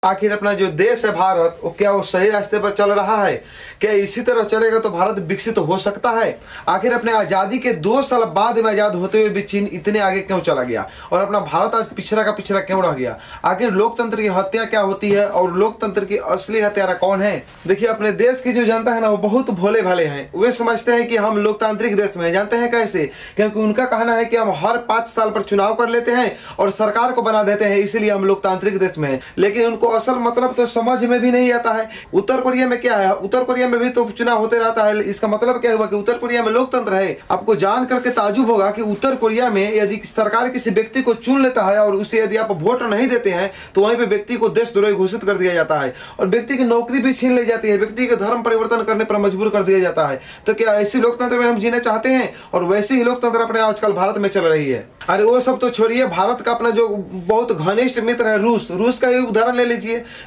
आखिर अपना जो देश है भारत, वो क्या वो सही रास्ते पर चल रहा है? क्या इसी तरह चलेगा तो भारत विकसित हो सकता है? आखिर अपने आज़ादी के 2 साल बाद में आज़ाद होते हुए भी चीन इतने आगे क्यों चला गया और अपना भारत आज पिछड़ा का पिछड़ा क्यों रह गया? आखिर लोकतंत्र की हत्या क्या होती है और लोकतंत्र की असली हत्यारा कौन है? देखिए, अपने देश की जो जनता है ना, वो बहुत भोले भाले हैं। वे समझते हैं कि हम लोकतांत्रिक देश में हैं। जानते हैं कैसे? क्योंकि उनका कहना है कि हम हर 5 साल पर चुनाव कर लेते हैं और सरकार को बना देते हैं, इसीलिए हम लोकतांत्रिक देश में हैं। लेकिन उनको असल मतलब तो समझ में भी नहीं आता है। उत्तर कोरिया में क्या है? उत्तर कोरिया में भी तो चुनाव होते रहता है। इसका मतलब क्या हुआ कि उत्तर कोरिया में लोकतंत्र है। आपको जान करके ताजुब होगा कि उत्तर कोरिया में यदि सरकार किसी व्यक्ति को चुन लेता है और उसे यदि आप वोट नहीं देते हैं तो वहीं पे व्यक्ति को देशद्रोही घोषित कर दिया जाता है और व्यक्ति की नौकरी भी छीन ली जाती है, व्यक्ति के धर्म परिवर्तन करने पर मजबूर कर दिया जाता है। तो क्या ऐसी लोकतंत्र में हम जीना चाहते हैं? और वैसे ही लोकतंत्र अपने आजकल भारत में चल रही है। अरे वो सब तो छोड़िए, भारत का अपना जो बहुत घनिष्ठ मित्र है रूस का ही उदाहरण ले लीजिए।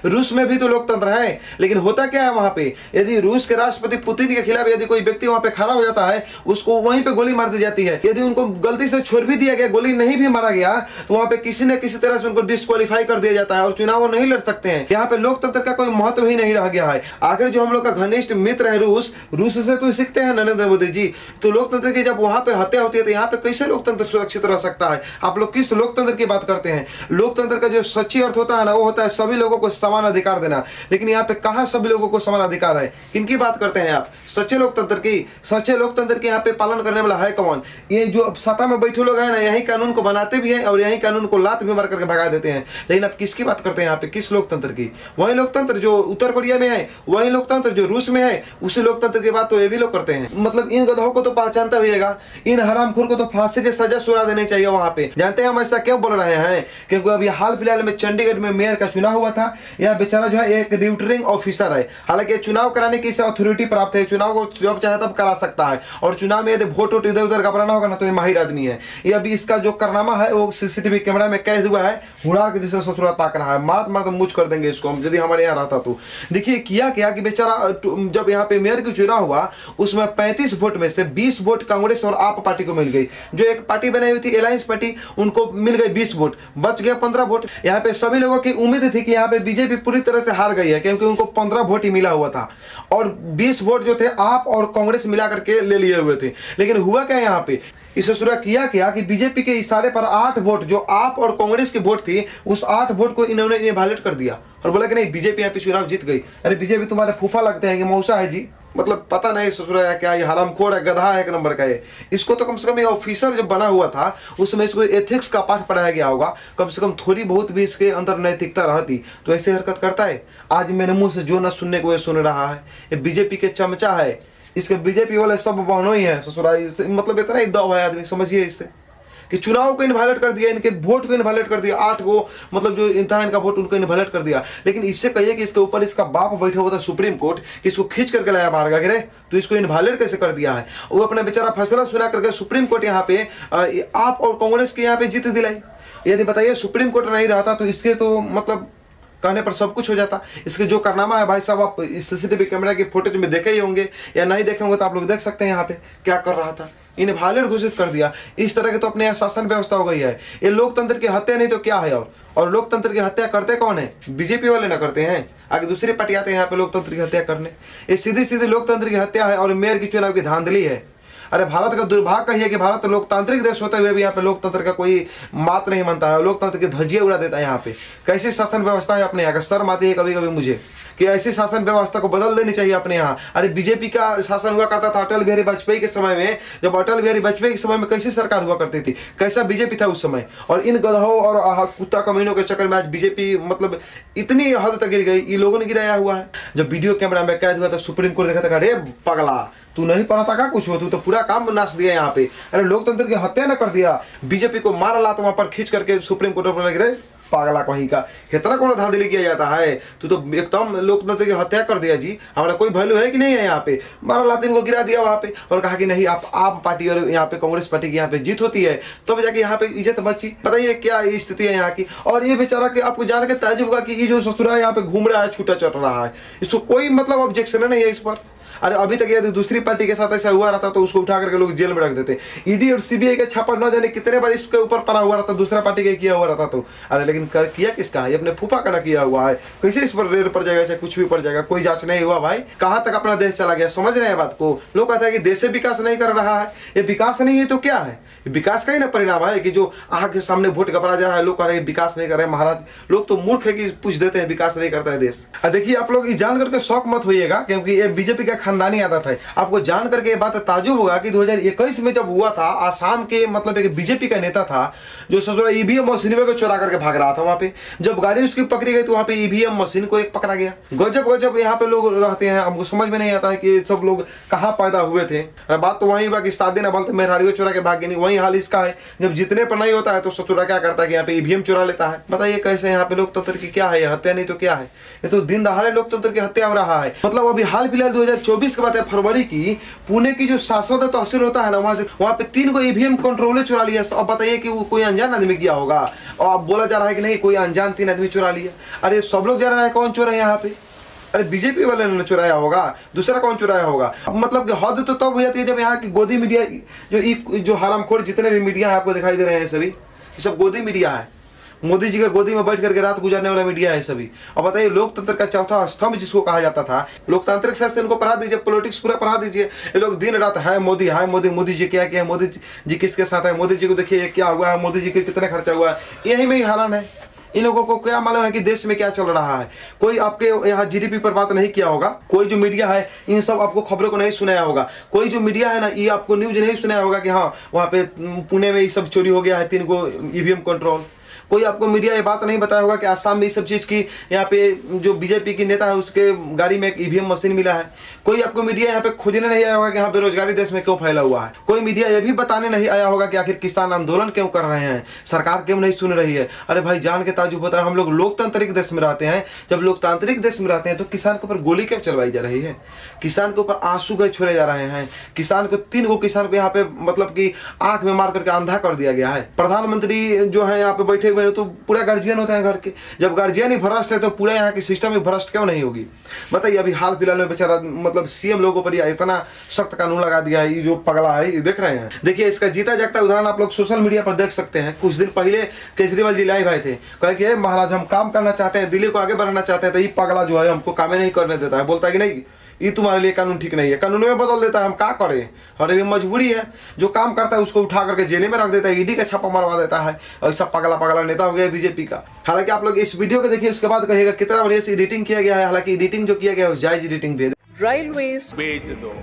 रूस में भी तो लोकतंत्र है, लेकिन होता क्या है वहां पे? यदि रूस के राष्ट्रपति पुतिन के खिलाफ यदि कोई व्यक्ति वहां पे खड़ा हो जाता है, उसको वहीं पे गोली मार दी जाती है। यदि उनको गलती से छोड़ भी दिया गया, गोली नहीं भी मारा गया, तो वहां पे किसी न किसी तरह से उनको डिस्क्वालीफाई कर दिया जाता है और चुनाव नहीं लड़ सकते हैं। यहाँ पे लोकतंत्र का कोई महत्व ही नहीं रह गया है। आखिर जो हम लोग का घनिष्ठ मित्र है रूस से तो सीखते हैं नरेंद्र मोदी जी। तो लोकतंत्र की जब वहां पे हत्या होती है तो यहाँ पे कैसे लोकतंत्र सुरक्षित रह सकता है? आप लोग किस लोकतंत्र की बात करते हैं? लोकतंत्र का जो सच्ची अर्थ होता है ना, वो होता है सभी लोगों को समान अधिकार देना। लेकिन यहाँ पे कहाँ सभी लोगों को समान अधिकार है? किनकी बात करते हैं आप? सच्चे लोकतंत्र की। सच्चे लोकतंत्र के यहाँ पे पालन करने वाला है कौन? ये जो सत्ता में बैठे लोग हैं ना, यही कानून को बनाते भी हैं और यही कानून को लात भी मार करके भगा देते हैं। लेकिन आप किसकी बात करते हैं यहाँ पे? किस लोकतंत्र की? वही लोकतंत्र जो उत्तर कोरिया में है, वही लोकतंत्र जो रूस में है, उसी लोकतंत्र की बात तो ये भी लोग करते हैं। मतलब इन गधों को तो पहचानता होगा, इन हरामखोर को तो फांसी की सजा सुना देनी चाहिए वहां पे। जानते हैं हम ऐसा क्यों बोल रहे हैं? क्योंकि अभी हाल फिलहाल में चंडीगढ़ में मेयर का चुनाव हुआ था। यह बेचारा जो है एक रिटर्निंग ऑफिसर है। हालांकि चुनाव कराने की इसे अथॉरिटी प्राप्त है, चुनाव को जब चाहे तब करा सकता है और चुनाव में यदि वोट इधर उधर घबराना होगा ना तो ये माहिर आदमी है। ये अभी इसका जो कारनामा है वो सीसीटीवी कैमरा में कैद हुआ है। हुड़ार के जैसे ससुरा ताक रहा है, मार मार तो मुझ कर देंगे इसको हम, यदि हमारे यहाँ रहता तो। देखिए किया क्या कि बेचारा जब यहाँ पे मेयर की चुनाव हुआ, उसमें 35 वोट में से 20 वोट कांग्रेस और आप पार्टी को मिल गई। जो एक पार्टी बनाई हुई थी अलायंस पार्टी, उनको मिल गई 20 वोट, बच गया 15 वोट। यहाँ पे सभी लोगों की उम्मीद थी कि यहाँ पे बीजेपी पूरी तरह से हार गई है, क्योंकि उनको 15 वोट ही मिला हुआ था और 20 वोट जो थे आप और कांग्रेस मिला करके ले लिए हुए थे। लेकिन हुआ क्या यहाँ पे? इसे सुरा किया क्या कि बीजेपी के इशारे पर 8 वोट जो आप और कांग्रेस की वोट थी, उस 8 वोट को इन्होंने इनवैलिड कर दिया और बोला कि नहीं, बीजेपी यहाँ पे चुनाव जीत गई। अरे बीजेपी तुम्हारे फूफा लगते हैं कि मौसा है जी? मतलब पता नहीं ससुरा है क्या, ये हरामखोर है, गधा है एक नंबर का ये। इसको तो कम से कम ये ऑफिसर जो बना हुआ था उसमें इसको एथिक्स का पाठ पढ़ाया गया होगा, कम से कम थोड़ी बहुत भी इसके अंदर नैतिकता रहती तो ऐसे हरकत करता है। आज मेरे मुंह से जो ना सुनने को ये सुन रहा है। ये बीजेपी के चमचा है, इसके बीजेपी वाले सब बहनों ही है ससुरा। मतलब इतना ही दव है आदमी, समझिए इससे कि चुनाव को इनवैलिड कर दिया, इनके वोट को इनवैलिड कर दिया, 8 को मतलब जो था इनका वोट उनको इनवैलिड कर दिया। लेकिन इससे कहिए कि इसके ऊपर इसका बाप बैठा हुआ था सुप्रीम कोर्ट, कि इसको खींच करके लाया बाहर का गिरे तो इसको इनवैलिड कैसे कर दिया है? वो अपना बेचारा फैसला सुना करके सुप्रीम कोर्ट यहाँ पे आप और कांग्रेस के यहाँ पे जीत दिलाई। यदि बताइए सुप्रीम कोर्ट नहीं रहता तो इसके तो मतलब कहने पर सब कुछ हो जाता। इसके जो कारनामा है भाई साहब, आप इस सीसीटीवी कैमरा की फुटेज में देखे ही होंगे या नहीं देखे होंगे तो आप लोग देख सकते हैं यहाँ पे क्या कर रहा था। इनवैलिड घोषित कर दिया। इस तरह के तो अपने यहाँ शासन व्यवस्था हो गई है। ये लोकतंत्र की हत्या नहीं तो क्या है? और लोकतंत्र की हत्या करते कौन है? बीजेपी वाले ना करते हैं, आगे दूसरी पार्टी आते हैं यहाँ पे लोकतंत्र की हत्या करने। ये सीधी सीधी लोकतंत्र की हत्या है और मेयर की चुनाव की धांधली है। अरे भारत का दुर्भाग्य कहिए कि भारत लोकतांत्रिक देश होते हुए भी यहाँ पे लोकतंत्र का कोई मात नहीं मानता है, लोकतंत्र की धज्जियां उड़ा देता है। यहाँ पे कैसी शासन व्यवस्था है अपने यहाँ का? शर्म आती है कभी कभी मुझे कि ऐसी शासन व्यवस्था को बदल देनी चाहिए अपने यहाँ। अरे बीजेपी का शासन हुआ करता था अटल बिहारी वाजपेयी के समय में। जब अटल बिहारी वाजपेयी के समय में कैसी सरकार हुआ करती थी, कैसा बीजेपी था उस समय? और इन गधों और कुत्ता कमीनों के चक्कर में आज बीजेपी मतलब इतनी हद तक गिर गई, ये लोगों ने गिराया हुआ है। जब वीडियो कैमरा में कैद हुआ था सुप्रीम कोर्ट देखा था, अरे पगला तू नहीं पढ़ा था क्या कुछ हो? तू तो पूरा काम नाश दिया यहाँ पे। अरे लोकतंत्र की हत्या न कर दिया, बीजेपी को मारा ला तो वहां पर खींच करके सुप्रीम कोर्ट पर लग रहे पागला कहीं का। कितना कौन धांधली किया जाता है? तू तो एकदम लोकतंत्र की हत्या कर दिया जी। हमारा कोई वैल्यू है कि नहीं है? यहाँ पे मारा लाते इनको गिरा दिया वहाँ पे और कहा कि नहीं आप पार्टी और यहाँ पे कांग्रेस पार्टी की यहाँ पे जीत होती है तब जाके यहाँ पे इज्जत बची। बताइए क्या स्थिति है यहाँ की। और ये बेचारा कि आपको जान के ताज्जुब होगा कि ये जो ससुरा यहाँ पे घूम रहा है, छूटा चट रहा है, इसको कोई मतलब ऑब्जेक्शन नहीं है इस पर। अरे अभी तक यदि दूसरी पार्टी के साथ ऐसा हुआ रहता तो उसको उठा करके लोग जेल में रख देते। ईडी और सीबीआई का छापा न जाने कितने बार इसके ऊपर पड़ा हुआ रहता, दूसरा पार्टी का किया हुआ रहता तो। अरे लेकिन किया किसका है? अपने फूफा का ना किया हुआ है। कैसे इस पर रेड पड़ जाएगा, चाहे कुछ भी पड़ जाएगा, कोई जांच नहीं हुआ भाई। कहाँ तक अपना देश चला गया, समझ रहे हैं बात को? लोग कहते हैं कि देश से विकास नहीं कर रहा है। ये विकास नहीं है तो क्या है? विकास का ही ना परिणाम है कि जो आग के सामने वोट घबरा जा रहा है, लोग कह रहे हैं विकास नहीं कर रहे हैं। महाराज लोग तो मूर्ख है कि पूछ देते हैं विकास नहीं करता है देश। देखिए आप लोग जान करके शौक मत होइएगा, क्योंकि ये बीजेपी का खानदानी आदत है। आपको जान करके ये बात ताजुब होगा कि 2021 में जब हुआ था, आसाम के मतलब एक बीजेपी का नेता था जो ससुरा ईवीएम मशीन को चुरा करके भाग रहा था। वहां पे जब गाड़ी उसकी पकड़ी गई तो वहां पे ईवीएम मशीन को एक पकड़ा गया। गजब गजब यहाँ पे लोग रहते हैं, हमको समझ में नहीं आता है कि सब लोग कहाँ पैदा हुए थे। बात तो वही हुआ कि शादी न बल तो मेहराड़ी को चुरा के भाग गई। वही हाल इसका है, जब जितने पर नहीं होता है तो ससुरा क्या करता है कि यहाँ पे ईवीएम चुरा लेता है। बताइए कैसे यहाँ पे लोकतंत्र की क्या है? हत्या नहीं तो क्या है? ये तो दिन दहाड़े लोकतंत्र की हत्या हो रहा है। मतलब अभी हाल फिलहाल 2024 की बात है, फरवरी की, पुणे की जो शाश्वत तहसील होता है ना, वहां पे 3 को ईवीएम कंट्रोल चुरा लिया। अब बताइए कि वो कोई अनजान आदमी किया होगा, और अब बोला जा रहा है कि नहीं कोई अनजान 3 आदमी चुरा लिया। अरे सब लोग जा रहे हैं, कौन चुरा है यहाँ पे? अरे बीजेपी वाले ने चुराया होगा, दूसरा कौन चुराया होगा? मतलब कि हद तो तब हो जाती है जब यहाँ की गोदी मीडिया, जो हरामखोर जितने भी मीडिया है आपको दिखाई दे रहे हैं, सभी ये सब गोदी मीडिया है। मोदी जी के गोदी में बैठ करके रात गुजारने वाला मीडिया है सभी। अब बताइए लोकतंत्र का चौथा स्तंभ जिसको कहा जाता था, लोकतांत्रिक शास्त्र इनको पढ़ा दीजिए, पॉलिटिक्स पूरा पढ़ा दीजिए। ये लोग दिन रात हाय मोदी, हाय मोदी, मोदी जी क्या किया है, मोदी जी किसके साथ है, मोदी जी को देखिए क्या हुआ है, मोदी जी के कितने खर्चा हुआ है। यही में ही हैरान है, इन लोगों को क्या मालूम है कि देश में क्या चल रहा है। कोई आपके यहाँ जीडीपी पर बात नहीं किया होगा, कोई जो मीडिया है इन सब आपको खबरों को नहीं सुनाया होगा, कोई जो मीडिया है ना ये आपको न्यूज नहीं सुनाया होगा कि हाँ वहाँ पे पुणे में ये सब चोरी हो गया है, 3 को ईवीएम कंट्रोल। कोई आपको मीडिया ये बात नहीं बताया होगा कि आसाम में इस सब चीज़ की, यहाँ पे जो बीजेपी की नेता है उसके गाड़ी में एक ईवीएम मशीन मिला है। कोई आपको मीडिया यहाँ पे खोजने नहीं आया होगा कि यहाँ बेरोजगारी देश में क्यों फैला हुआ है। कोई मीडिया ये भी बताने नहीं आया होगा कि आखिर किसान आंदोलन क्यों कर रहे हैं, सरकार क्यों नहीं सुन रही है। अरे भाई जान के ताजुब होता है, हम लोग लोकतांत्रिक देश में रहते हैं। जब लोकतांत्रिक देश में रहते हैं तो किसान के ऊपर गोली क्यों चलवाई जा रही है, किसान के ऊपर आंसू गए छोड़े जा रहे हैं। किसान को 3 को किसान को यहाँ पे मतलब कि आंख में मार करके अंधा कर दिया गया है। प्रधानमंत्री जो है यहाँ पे बैठे हुए हैं तो पूरा गार्जियन होते हैं घर के। जब गार्जियन ही भ्रष्ट है तो पूरा यहाँ की सिस्टम ही भ्रष्ट क्यों नहीं होगी? बताइए अभी हाल फिलहाल में बेचारा मतलब सीएम लोगों पर इतना सख्त कानून लगा दिया है, ये जो पगला है, ये देख रहे हैं। देखिए इसका जीता जागता उदाहरण आप लोग सोशल मीडिया पर देख सकते हैं। कुछ दिन पहले केजरीवाल जी लाइव आए थे, कहे कि महाराज हम काम करना चाहते हैं, दिल्ली को आगे बढ़ाना चाहते हैं, तो ये पगला जो है हमको काम नहीं करने देता है। बोलता है कि नहीं ये तुम्हारे लिए कानून ठीक नहीं है, कानून में बदल देता है, हम क्या करें। और ये मजबूरी है, जो काम करता है उसको उठा करके जेल में रख देता है, ईडी का छापा मरवा देता है। और ऐसा पगला पगला नेता हो गया बीजेपी का। हालांकि आप लोग इस वीडियो को देखिए, उसके बाद कहिएगा कितना बढ़िया से एडिटिंग किया गया है। हालांकि एडिटिंग जो किया गया है जायज एडिटिंग भी है। रेलवेज बेच दो,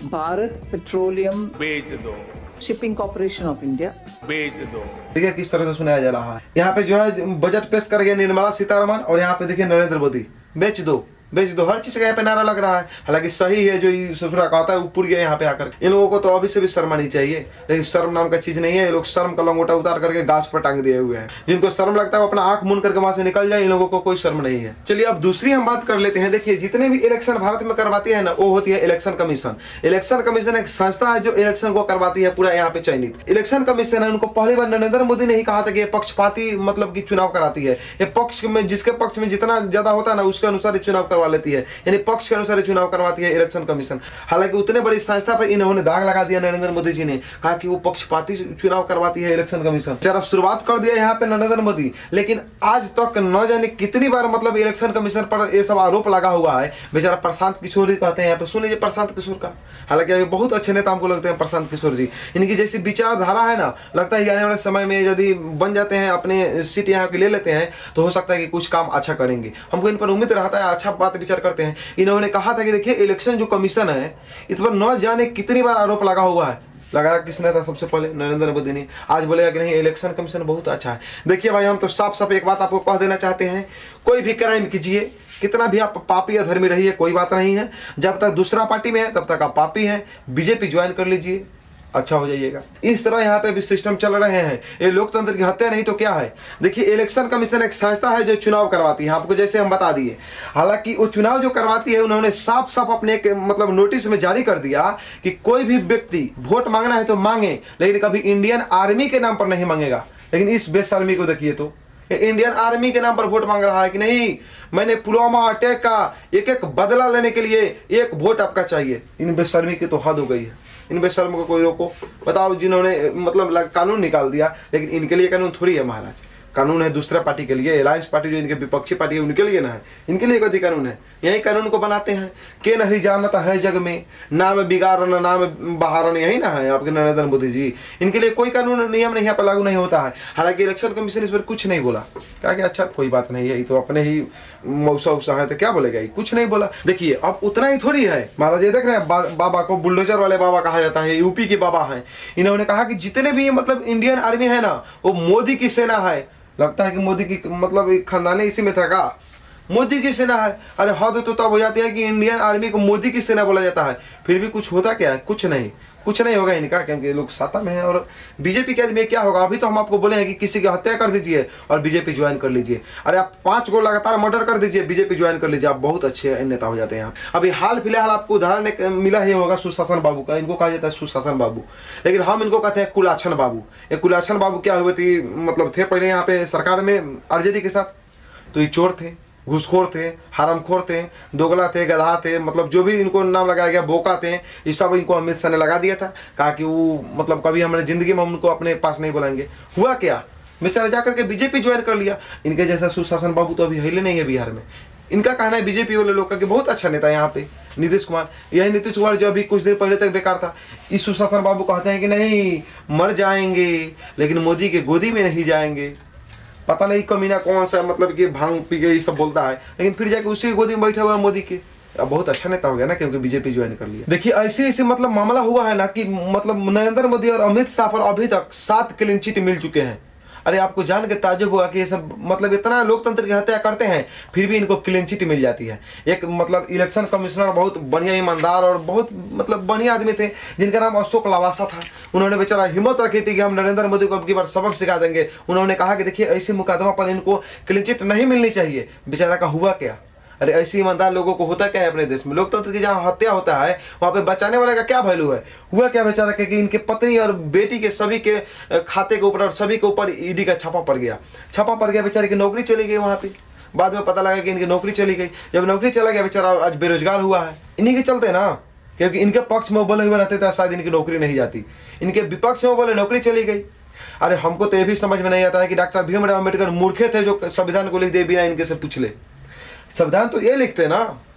भारत पेट्रोलियम बेच दो, शिपिंग कॉर्पोरेशन ऑफ इंडिया बेच दो। देखिए किस तरह से सुनाया जा रहा है। यहाँ पे जो है बजट पेश कर गया निर्मला सीतारमण, और यहाँ पे देखिए नरेंद्र मोदी, बेच दो बेच दो, हर चीज का यहाँ पे नारा लग रहा है। हालांकि सही है जो ससुरा कहता है ऊपर गया यहाँ पे आकर। इन लोगों को तो अभी से भी शर्म आनी चाहिए, लेकिन शर्म नाम का चीज नहीं है। ये लोग शर्म का लंगोटा उतार करके गाछ पर टांग दिए हुए हैं। जिनको शर्म लगता है वो अपना आंख मूंद करके वहां से निकल जाए, इन लोगों को कोई शर्म नहीं है। चलिए अब दूसरी हम बात कर लेते हैं। देखिए जितने भी इलेक्शन भारत में करवाती है ना, वो होती है इलेक्शन कमीशन। इलेक्शन कमीशन एक संस्था है जो इलेक्शन को करवाती है, पूरा यहाँ पे चयनित। इलेक्शन कमीशन है, उनको पहली बार नरेंद्र मोदी ने ही कहा था कि ये पक्षपाती मतलब की चुनाव कराती है। ये पक्ष में जिसके पक्ष में जितना ज्यादा होता है ना उसके अनुसार चुनाव करवा लेती है, यानी पक्ष के अनुसार चुनाव करवाती है इलेक्शन कमीशन। हालांकि उतने बड़ी संस्था पर इन्होंने दाग लगा दिया नरेंद्र मोदी जी ने, कहा कि वो पक्षपाती चुनाव करवाती है इलेक्शन कमीशन। जरा शुरुआत कर दिया यहाँ पे नरेंद्र मोदी, लेकिन आज तक न जाने कितनी बार मतलब इलेक्शन कमीशन पर ये सब आरोप लगा हुआ है। बेचारा प्रशांत किशोर जी कहते हैं यहाँ पे, सुन लीजिए प्रशांत किशोर का। हालांकि अभी बहुत अच्छे नेता हमको लगते हैं प्रशांत किशोर जी, इनकी जैसी विचारधारा है ना, लगता है आने वाले समय में यदि बन जाते हैं, अपने सीट यहाँ की ले लेते हैं, तो हो सकता है कि कुछ काम अच्छा करेंगे। हमको इन पर उम्मीद रहता है, अच्छा बात विचार करते हैं। इन्होंने कहा था कि देखिए इलेक्शन जो कमीशन है इस पर न जाने कितनी बार आरोप लगा हुआ है। लगाया किसने था? सबसे पहले नरेंद्र मोदी ने। आज बोलेगा कि नहीं इलेक्शन कमीशन बहुत अच्छा है। देखिए भाई हम तो साफ साफ एक बात आपको कह देना चाहते हैं, कोई भी क्राइम कीजिए, कितना भी आप पापी या धर्मी रहिए, कोई बात नहीं है। जब तक दूसरा पार्टी में है तब तक आप पापी हैं। बीजेपी ज्वाइन कर लीजिए, अच्छा हो जाइएगा। इस तरह यहाँ पे भी सिस्टम चल रहे हैं। ये लोकतंत्र की हत्या नहीं तो क्या है। देखिए इलेक्शन कमीशन एक संस्था है जो चुनाव करवाती है, आपको जैसे हम बता दिए। हालांकि वो चुनाव जो करवाती है उन्होंने साफ साफ अपने एक मतलब नोटिस में जारी कर दिया कि कोई भी व्यक्ति वोट मांगना है तो मांगे, लेकिन कभी इंडियन आर्मी के नाम पर नहीं मांगेगा। लेकिन इस बेशर्मी को देखिए, तो ये इंडियन आर्मी के नाम पर वोट मांग रहा है कि नहीं, मैंने पुलवामा अटैक का एक एक बदला लेने के लिए एक वोट आपका चाहिए। इन बेशर्मी की तो हद हो गई है। इन बेशर्म को कोई रोको? बताओ, जिन्होंने मतलब कानून निकाल दिया, लेकिन इनके लिए कानून थोड़ी है महाराज। कानून है दूसरा पार्टी के लिए, अलायंस पार्टी जो इनके विपक्षी पार्टी है उनके लिए ना है, इनके लिए कथी कानून है? यही कानून को बनाते हैं। के नहीं जानता है जग में, नाम बिगाड़ना नाम बहारन, यही ना है आपके नरेंद्र मोदी जी। इनके लिए कोई कानून नियम नहीं यहाँ पर लागू नहीं होता है। हालांकि इलेक्शन कमीशन इस पर कुछ नहीं बोला, कहा कि अच्छा कोई बात नहीं है, ये तो अपने ही मौसा उसा है तो क्या बोलेगा, ये कुछ नहीं बोला। देखिए अब उतना ही थोड़ी है महाराज, ये देख रहे हैं बाबा को बुलडोजर वाले बाबा कहा जाता है, यूपी के बाबा हैं। इन्होंने कहा कि जितने भी मतलब इंडियन आर्मी है ना वो मोदी की सेना है। लगता है कि मोदी की मतलब खानदानी इसी में था का, मोदी की सेना है। अरे हद तो तब हो जाती है कि इंडियन आर्मी को मोदी की सेना बोला जाता है, फिर भी कुछ होता क्या है? कुछ नहीं, कुछ नहीं होगा इनका, क्योंकि लोग सत्ता में है। और बीजेपी के आदमी क्या होगा? अभी तो हम आपको बोले हैं कि किसी की हत्या कर दीजिए और बीजेपी ज्वाइन कर लीजिए। अरे आप 5 गो लगातार मर्डर कर दीजिए, बीजेपी ज्वाइन कर लीजिए, आप बहुत अच्छे नेता हो जाते हैं यहाँ। अभी हाल फिलहाल आपको उदाहरण मिला ही होगा सुशासन बाबू का, इनको कहा जाता है सुशासन बाबू, लेकिन हम इनको कहते हैं कुलाछन बाबू। ये कुलाछन बाबू क्या हुए थे, मतलब थे पहले यहाँ पे सरकार में आरजेडी के साथ, तो ये चोर थे, घूसखोर थे, हरामखोर थे, दोगला थे, गधा थे, मतलब जो भी इनको नाम लगाया गया, बोका थे, ये सब इनको अमित शाह ने लगा दिया था। कहा कि वो मतलब कभी हमारे जिंदगी में हम उनको अपने पास नहीं बुलाएंगे। हुआ क्या, बेचारा जाकर के बीजेपी ज्वाइन कर लिया। इनके जैसा सुशासन बाबू तो अभी हिले नहीं है बिहार में। इनका कहना है बीजेपी वाले लोग का कि बहुत अच्छा नेता है यहाँ पे नीतीश कुमार। यही नीतीश कुमार जो अभी कुछ दिन पहले तक बेकार था, इस सुशासन बाबू कहते हैं कि नहीं मर जाएंगे लेकिन मोदी के गोदी में नहीं जाएंगे। पता नहीं कमीना कौन सा, मतलब कि भांग पी के ये सब बोलता है, लेकिन फिर जाके उसी की गोदी में बैठा हुआ है मोदी के। अब बहुत अच्छा नेता हो गया ना, क्योंकि बीजेपी ज्वाइन कर लिया। देखिए ऐसे ऐसे मतलब मामला हुआ है ना कि मतलब नरेंद्र मोदी और अमित शाह पर अभी तक 7 क्लीन चिट मिल चुके हैं। अरे आपको जान के ताज्जुब हुआ कि ये सब मतलब इतना लोकतंत्र की हत्या करते हैं फिर भी इनको क्लीन चिट मिल जाती है। एक मतलब इलेक्शन कमिश्नर बहुत बढ़िया ईमानदार और बहुत मतलब बढ़िया आदमी थे, जिनका नाम अशोक लवासा था। उन्होंने बेचारा हिम्मत रखी थी कि हम नरेंद्र मोदी को अब की बार सबक सिखा देंगे। उन्होंने कहा कि देखिए ऐसे मुकदमा पर इनको क्लीन चिट नहीं मिलनी चाहिए। बेचारा का हुआ क्या? अरे ऐसे ईमानदार लोगों को होता क्या है अपने देश में? लोकतंत्र की जहाँ हत्या होता है वहाँ पे बचाने वाले का क्या वैल्यू है? हुआ क्या बेचारा के कि इनके पत्नी और बेटी के सभी के खाते के ऊपर और सभी के ऊपर ईडी का छापा पड़ गया। छापा पड़ गया, बेचारे की नौकरी चली गई वहाँ पे। बाद में पता लगा कि इनकी नौकरी चली गई। जब नौकरी चला गया बेचारा आज बेरोजगार हुआ है। इन्हीं के चलते ना, क्योंकि इनके पक्ष में बोले हुए रहते थे शायद इनकी नौकरी नहीं जाती, इनके विपक्ष में बोले नौकरी चली गई। अरे हमको तो ये भी समझ में नहीं आता है कि डॉक्टर भीमराव अम्बेडकर मूर्खे थे जो संविधान को लिख दे बिना इनके से पूछ ले। संविधान तो ये लिखते ना,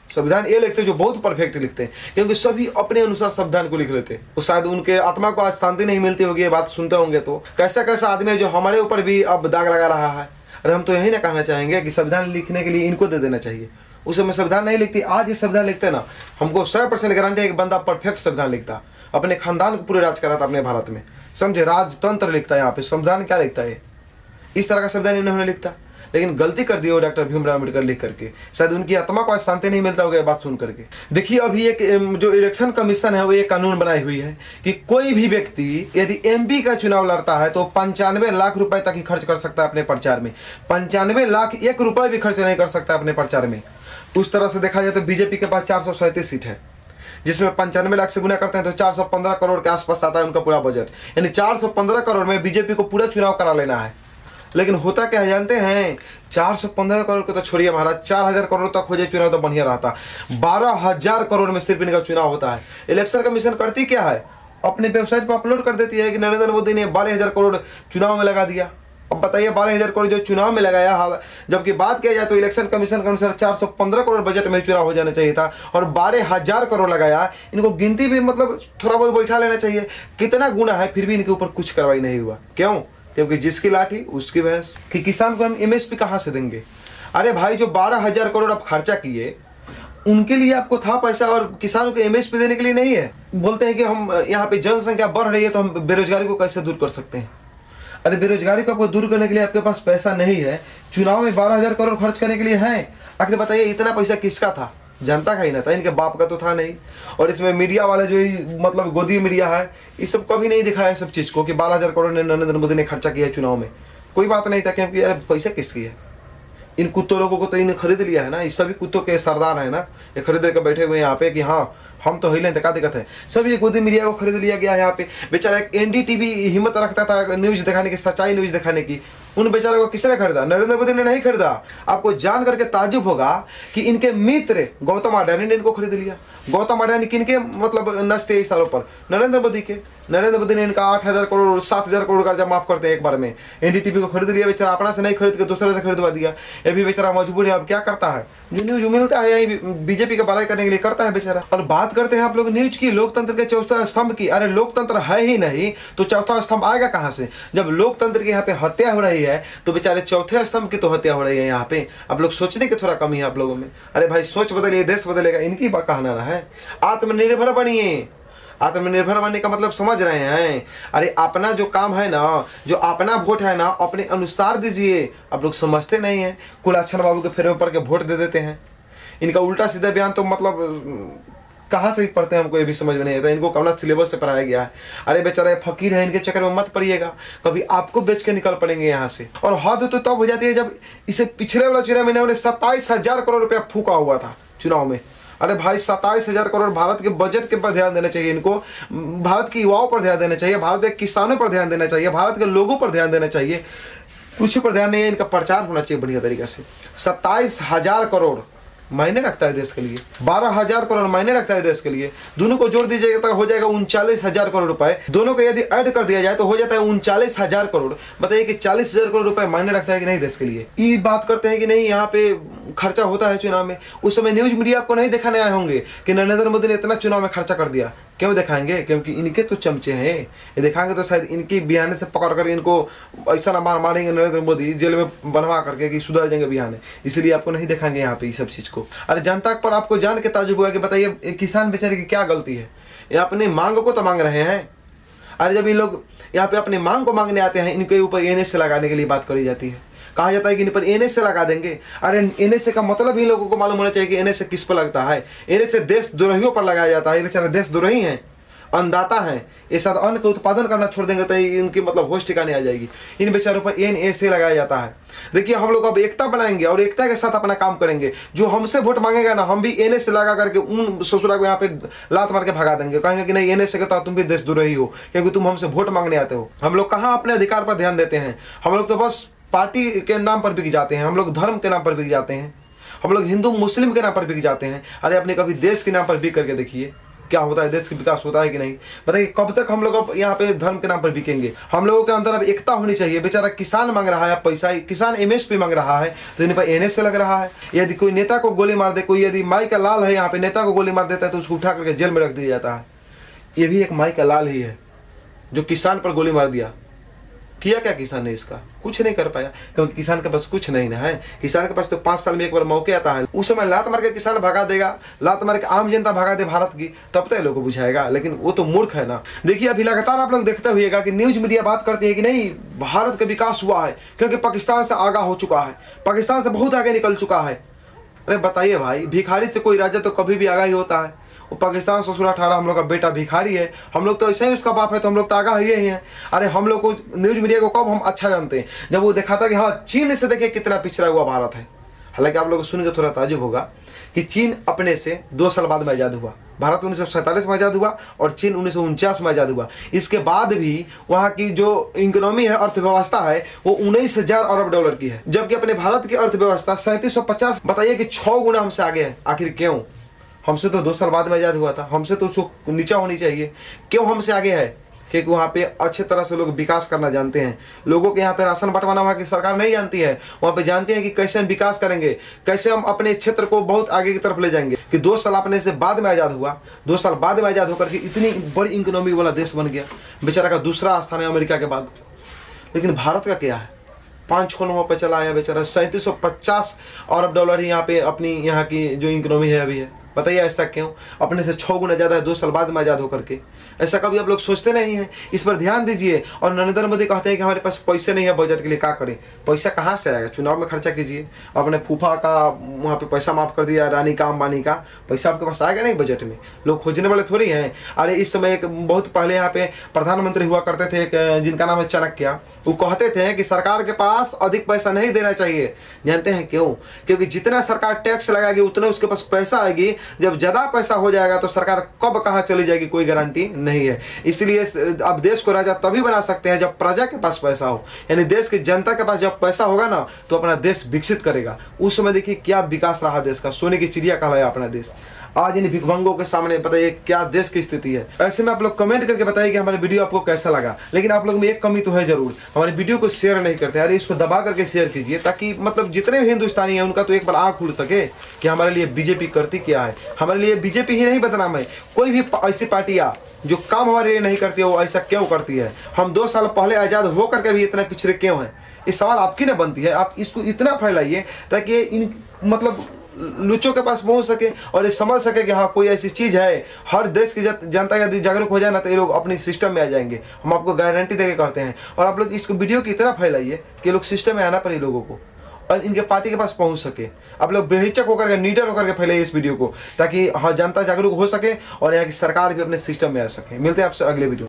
संविधान ये लिखते जो बहुत परफेक्ट लिखते हैं, क्योंकि सभी अपने अनुसार संविधान को लिख लेते। तो शायद उनके आत्मा को आज शांति नहीं मिलती होगी, ये बात सुनते होंगे तो कैसा कैसा आदमी है जो हमारे ऊपर भी अब दाग लगा रहा है। अरे हम तो यही ना कहना चाहेंगे कि संविधान लिखने के लिए इनको दे देना चाहिए। उस समय संविधान नहीं लिखती, आज ये संविधान लिखते ना, हमको 100% गारंटी है कि बंदा परफेक्ट संविधान लिखता, अपने खानदान को पूरे राज कराता अपने भारत में। समझे, राजतंत्र लिखता है यहाँ पे, संविधान क्या लिखता है? इस तरह का संविधान इन्होंने लिखता, लेकिन गलती कर दी वो डॉक्टर भीमराव अम्बेडकर लिख करके। शायद उनकी आत्मा को आज शांति नहीं मिलता होगा बात सुन करके। देखिए अभी एक जो इलेक्शन कमीशन है वो ये कानून बनाई हुई है कि कोई भी व्यक्ति यदि एमपी का चुनाव लड़ता है तो 95 लाख रुपए तक ही खर्च कर सकता है अपने प्रचार में। 95 लाख 1 रुपए भी खर्च नहीं कर सकता अपने प्रचार में। उस तरह से देखा जाए तो बीजेपी के पास 437 सीट है, जिसमें 95 लाख से गुना करते हैं तो 415 करोड़ के आसपास आता है उनका पूरा बजट। यानी 415 करोड़ में बीजेपी को पूरा चुनाव करा लेना है। लेकिन होता क्या है जानते हैं? 415 करोड़ को तो छोड़िए महाराज, 4000 करोड़ तक हो जाए चुनाव तो बढ़िया रहता। 12000 करोड़ में सिर्फ इनका चुनाव होता है। इलेक्शन कमीशन करती क्या है? अपने वेबसाइट पर अपलोड कर देती है कि नरेंद्र मोदी ने 12000 करोड़ चुनाव में लगा दिया। अब बताइए 12000 करोड़ जो चुनाव में लगाया, हाल जबकि बात किया जाए तो इलेक्शन कमीशन के अनुसार 415 करोड़ बजट में चुनाव हो जाना चाहिए था और 12000 करोड़ लगाया। इनको गिनती भी मतलब थोड़ा बहुत बैठा लेना चाहिए, कितना गुना है, फिर भी इनके ऊपर कुछ कार्रवाई नहीं हुआ। क्यों? क्योंकि जिसकी लाठी उसकी भैंस। कि किसान को हम एमएसपी कहाँ से देंगे? अरे भाई जो 12000 करोड़ आप खर्चा किए उनके लिए आपको था पैसा और किसानों को एमएसपी देने के लिए नहीं है। बोलते हैं कि हम यहाँ पे जनसंख्या बढ़ रही है तो हम बेरोजगारी को कैसे दूर कर सकते हैं। अरे बेरोजगारी को आपको दूर करने के लिए आपके पास पैसा नहीं है, चुनाव में 12000 करोड़ खर्च करने के लिए है। आखिर बताइए इतना पैसा किसका था? जनता का ही ना था, इनके बाप का तो था नहीं। और इसमें मीडिया वाले जो मतलब गोदी मीडिया है ये सब कभी नहीं दिखाया सब चीज़ को कि 12000 करोड़ ने नरेंद्र मोदी ने खर्चा किया चुनाव में। कोई बात नहीं था, क्योंकि यार पैसा किसकी है? इन कुत्तों लोगों को तो इन्हें खरीद लिया है ना, ये सभी कुत्तों के सरदार है ना, ये खरीद कर बैठे हुए यहाँ पे कि हाँ हम तो हिले, क्या दिक्कत है? सभी गोदी मीडिया को खरीद लिया गया यहाँ पे। बेचारा एक एनडीटीवी हिम्मत रखता था न्यूज़ दिखाने की, सच्चाई न्यूज़ दिखाने की, उन बेचारों को किसने खरीदा? नरेंद्र मोदी ने नहीं खरीदा। आपको जान करके ताज्जुब होगा कि इनके मित्र गौतम अडानी ने इनको खरीद लिया। गौतम अडानी किनके मतलब नचते इस सालों पर? नरेंद्र मोदी के। नरेंद्र मोदी ने इनका 8,000 करोड़ 7,000 करोड़ कर्जा माफ करते हैं एक बार में। एनडीटीवी को खरीद लिया बेचारा, अपना से नहीं खरीद के दूसरे से खरीदवा दिया। ये भी बेचारा मजबूर है, अब क्या करता है? जो न्यूज मिलता है यही बीजेपी का बड़ाई करने के लिए करता है बेचारा। और बात करते हैं आप लोग न्यूज की, लोकतंत्र के चौथा स्तंभ की। अरे लोकतंत्र है ही नहीं तो चौथा स्तंभ आएगा कहां से? जब लोकतंत्र की यहाँ पे हत्या हो रही है तो बेचारे चौथे स्तंभ की तो हत्या हो रही है यहाँ पे। आप लोग सोचने की थोड़ा कमी है आप लोगों में। अरे भाई सोच बदलिए, देश बदलेगा, इनकी कहना ना है। आत्मनिर्भर बनिए। आत्मनिर्भर बनने का मतलब समझ रहे हैं? अरे अपना जो काम है ना, जो अपना वोट है ना, अपने अनुसार दीजिए। आप लोग समझते नहीं हैं, कुलाछन बाबू के फेरे पर के वोट दे देते हैं। इनका उल्टा सीधा बयान तो मतलब कहाँ से पढ़ते हैं हमको ये भी समझ में नहीं आता। इनको कौन सिलेबस से पढ़ाया गया है? अरे बेचारे फकीर है, इनके चक्कर में मत पड़िएगा, कभी आपको बेच के निकल पड़ेंगे यहाँ से। और हद तो तब हो जाती है जब इसे पिछले वाला चुनाव में इन्होंने 27,000 करोड़ रुपया फूका हुआ था चुनाव में। अरे भाई 27,000 करोड़, भारत के बजट के पर ध्यान देना चाहिए इनको, भारत के युवाओं पर ध्यान देना चाहिए, भारत के किसानों पर ध्यान देना चाहिए, भारत के लोगों पर ध्यान देना चाहिए। कुछ पर ध्यान नहीं है। इनका प्रचार होना चाहिए बढ़िया तरीके से। 27,000 करोड़ महीने रखता है देश के लिए, 12,000 करोड़ महीने रखता है देश के लिए। दोनों को जोड़ दीजिएगा तो हो जाएगा 39,000 करोड़ रुपए। दोनों को यदि ऐड कर दिया जाए तो हो जाता है 39,000 करोड़। बताइए कि 40,000 करोड़ रुपए महीने रखता है कि नहीं देश के लिए? ये बात करते हैं कि नहीं यहाँ पे खर्चा होता है चुनाव में। उस समय न्यूज मीडिया आपको नहीं दिखाने आए होंगे कि नरेंद्र मोदी ने इतना चुनाव में खर्चा कर दिया। क्यों दिखाएंगे? क्योंकि इनके तो चमचे हैं। ये दिखाएंगे तो शायद इनकी बिहाने से पकड़ कर इनको ऐसा ना मारेंगे नरेंद्र मोदी जेल में बनवा करके कि सुधर जाएंगे बिहाने। इसलिए आपको नहीं दिखाएंगे यहाँ पे ये सब चीज को। अरे जनता पर आपको जान के ताजुब हुआ कि बताइए किसान बेचारे की क्या गलती है? ये अपनी मांग को तो मांग रहे हैं। अरे जब ये लोग यहाँ पे अपनी मांग को मांगने आते हैं, इनके ऊपर एनएस से लगाने के लिए बात करी जाती है। कहा जाता है कि इन पर एनएस से लगा देंगे। अरे एनएस का मतलब ही लोगों को मालूम होना चाहिए कि एनएस किस पर लगता है। एनएस से देशद्रोहियों पर लगाया जाता है। बेचारे देशद्रोही हैं, अन्नदाता हैं। ये साथ अन्न का उत्पादन करना छोड़ देंगे तो इनकी मतलब होश ठिकाने आ जाएगी। इन बेचारों पर एनएस से लगाया जाता है। देखिए हम लोग अब एकता बनाएंगे और एकता के साथ अपना काम करेंगे। जो हमसे वोट मांगेगा ना, हम भी एनएस से लगा करके उन ससुरा को यहाँ पे लात मार के भगा देंगे। कहेंगे कि नहीं एनएस से कहता तुम भी देशद्रोही हो क्योंकि तुम हमसे वोट मांगने आते हो। हम लोग कहाँ अपने अधिकार पर ध्यान देते हैं? हम लोग तो बस पार्टी के नाम पर बिक जाते हैं, हम लोग धर्म के नाम पर बिक जाते हैं, हम लोग हिंदू मुस्लिम के नाम पर बिक जाते हैं। अरे अपने कभी देश के नाम पर बिक करके देखिए क्या होता है, देश का विकास होता है कि नहीं? बताइए कब तक हम लोग अब यहाँ पे धर्म के नाम पर बिकेंगे? हम लोगों के अंदर अब एकता होनी चाहिए। बेचारा किसान मांग रहा है पैसा, किसान एमएसपी मांग रहा है तो इन पर एनएस से लग रहा है। यदि कोई नेता को गोली मार दे, कोई यदि माई का लाल है यहाँ पे नेता को गोली मार देता है तो उसको उठा करके जेल में रख दिया जाता है। ये भी एक माई का लाल ही है जो किसान पर गोली मार दिया। किया क्या किसान ने? इसका कुछ नहीं कर पाया क्योंकि किसान के पास कुछ नहीं ना है। किसान के पास तो 5 साल में एक बार मौके आता है। उस समय लात मार के किसान भगा देगा, लात मार के आम जनता भगा दे भारत की, तब तो लोगों को बुझाएगा। लेकिन वो तो मूर्ख है ना। देखिए अभी लगातार आप लोग देखते हुएगा कि न्यूज मीडिया बात करती है कि नहीं भारत का विकास हुआ है क्योंकि पाकिस्तान से आगा हो चुका है, पाकिस्तान से बहुत आगे निकल चुका है। अरे बताइए भाई, भिखारी से कोई राज्य तो कभी भी आगा ही होता है। वो पाकिस्तान ससुरा ठाड़ा हम लोग का बेटा भिखारी है, हम लोग तो ऐसे ही उसका बाप है तो हम लोग तो आगा ही हैं। अरे हम लोग को न्यूज मीडिया को कब हम अच्छा जानते हैं? जब वो दिखाता कि हाँ चीन से देखिए कितना पिछड़ा हुआ भारत है। हालांकि आप लोग सुन के थोड़ा ताजुब होगा कि चीन अपने से 2 साल बाद में आज़ाद हुआ। भारत 1947 में आज़ाद हुआ और चीन 1949 में आज़ाद हुआ। इसके बाद भी वहाँ की जो इकोनॉमी है, अर्थव्यवस्था है, वो 19,000 अरब डॉलर की है, जबकि अपने भारत की अर्थव्यवस्था 3750। बताइए कि 6 गुना हमसे आगे है। आखिर क्यों? हमसे तो 2 साल बाद में आज़ाद हुआ था, हमसे तो उसको नीचा होनी चाहिए। क्यों हमसे आगे है? क्योंकि वहाँ पे अच्छे तरह से लोग विकास करना जानते हैं। लोगों के यहाँ पे राशन बंटवाना वहाँ की सरकार नहीं जानती है। वहाँ पे जानते हैं कि कैसे हम विकास करेंगे, कैसे हम अपने क्षेत्र को बहुत आगे की तरफ ले जाएंगे। कि 2 साल अपने से बाद में आज़ाद हुआ, 2 साल बाद में आज़ाद होकर के इतनी बड़ी इकोनॉमी वाला देश बन गया। बेचारा का दूसरा स्थान है अमेरिका के बाद। लेकिन भारत का क्या है? 5-6 नंबर पर चला आया बेचारा। 3750 अरब डॉलर ही यहाँ पे अपनी यहाँ की जो इकोनॉमी है अभी है। बताइए ऐसा क्यों? अपने से 6 गुना ज़्यादा है 2 साल बाद में आज़ाद होकर के। ऐसा कभी आप लोग सोचते नहीं हैं? इस पर ध्यान दीजिए। और नरेंद्र मोदी कहते हैं कि हमारे पास पैसे नहीं है बजट के लिए, क्या करें? पैसा कहाँ से आएगा? चुनाव में खर्चा कीजिए। अपने फूफा का वहाँ पे पैसा माफ कर दिया, रानी का अंबानी का पैसा आपके पास आएगा नहीं बजट में? लोग खोजने वाले थोड़ी हैं। अरे इस समय एक बहुत पहले यहाँ पे प्रधानमंत्री हुआ करते थे एक, जिनका नाम है चाणक्य। वो कहते थे कि सरकार के पास अधिक पैसा नहीं देना चाहिए। जानते हैं क्यों? क्योंकि जितना सरकार टैक्स लगाएगी उतना उसके पास पैसा आएगी जब ज्यादा पैसा हो जाएगा तो सरकार कब कहाँ चली जाएगी कोई गारंटी नहीं है। इसलिए अब देश को राजा तभी बना सकते हैं जब प्रजा के पास पैसा हो, यानी देश की जनता के पास जब पैसा होगा ना तो अपना देश विकसित करेगा। उस समय देखिए क्या विकास रहा देश का, सोने की चिड़िया कहलाया अपना देश। आज इन भिखमंगों के सामने बताइए क्या देश की स्थिति है। ऐसे में आप लोग कमेंट करके बताइए कि हमारे वीडियो आपको कैसा लगा। लेकिन आप लोग में एक कमी तो है जरूर, हमारे वीडियो को शेयर नहीं करते। अरे इसको दबा करके शेयर कीजिए ताकि मतलब जितने भी हिंदुस्तानी हैं उनका तो एक बार आँख खुल सके कि हमारे लिए बीजेपी करती क्या है। हमारे लिए बीजेपी ही नहीं बदनाम है, कोई भी ऐसी पार्टियाँ जो काम हमारे लिए नहीं करती है वो ऐसा क्यों करती है। हम 2 साल पहले आज़ाद हो करके भी इतना पिछड़े क्यों हैं, इस सवाल आपकी ना बनती है। आप इसको इतना फैलाइए ताकि इन मतलब लुच्चों के पास पहुंच सके और ये समझ सके कि हाँ कोई ऐसी चीज़ है। हर देश की जनता यदि जागरूक हो जाए ना तो ये लोग अपनी सिस्टम में आ जाएंगे, हम आपको गारंटी देके करते हैं। और आप लोग इसको वीडियो की इतना फैलाइए कि लोग सिस्टम में आना पड़े लोगों को और इनके पार्टी के पास पहुंच सके। आप लोग बेहिचक होकर के, नीडर होकर के फैलाइए इस वीडियो को ताकि हाँ जनता जागरूक हो सके और यहाँ की सरकार भी अपने सिस्टम में आ सके। मिलते हैं आपसे अगले वीडियो।